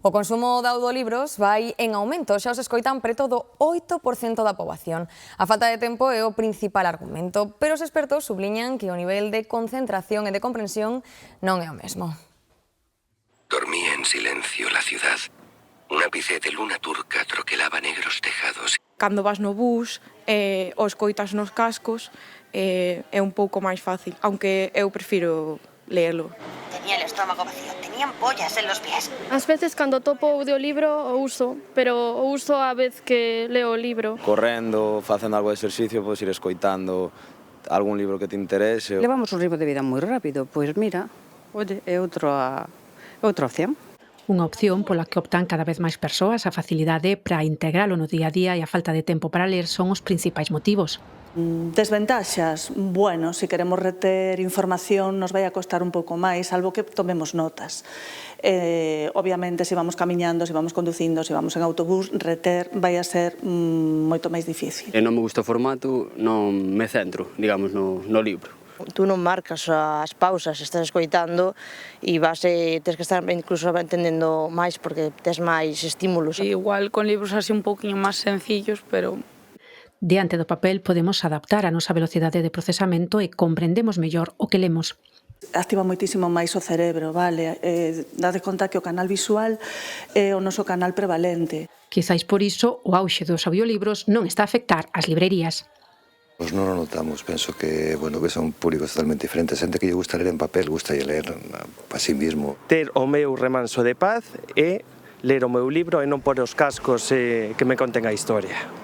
O consumo de audiolibros vai en aumento, xa os escoitan preto do 8% da poboación. A falta de tempo é o principal argumento, pero os expertos subliñan que o nivel de concentración e de comprensión non é o mesmo. Dormía en silencio la ciudad. Un ápice de luna turca troquelaba negros tejados. Cando vas no bus, o escoitas nos cascos, é un pouco máis fácil, aunque eu prefiro leelo. Tenía el estómago vacío, tenía ampollas en los pies. Ás veces cando topo o audiolibro o uso, pero o uso a vez que leo o libro. Correndo, facendo algo de exercicio, podes ir escoitando algún libro que te interese. Levamos un ritmo de vida moi rápido, pois mira, oye, é outra opción. Unha opción pola que optan cada vez máis persoas, a facilidade para integralo no día a día e a falta de tempo para ler son os principais motivos. Desventaxas, bueno, se queremos reter información nos vai a costar un pouco máis, salvo que tomemos notas. Obviamente, se vamos camiñando, se vamos conducindo, se vamos en autobús, reter vai a ser moito máis difícil. Non me gusta o formato, non me centro, digamos, no libro. Tú non marcas as pausas, estás escoitando e tens que estar incluso entendendo máis porque tes máis estímulos. Igual con libros así un pouquinho máis sencillos, pero... Diante do papel podemos adaptar a nosa velocidade de procesamento e comprendemos mellor o que lemos. Activa moitísimo máis o cerebro, vale? Dade conta que o canal visual é o noso canal prevalente. Quizáis por iso o auxe dos audiolibros non está a afectar as librerías. Pois non o notamos, penso que son públicos totalmente diferentes. Xente que lle gusta ler en papel, gusta ler a sí mismo. Ter o meu remanso de paz e ler o meu libro e non por os cascos que me conten a historia.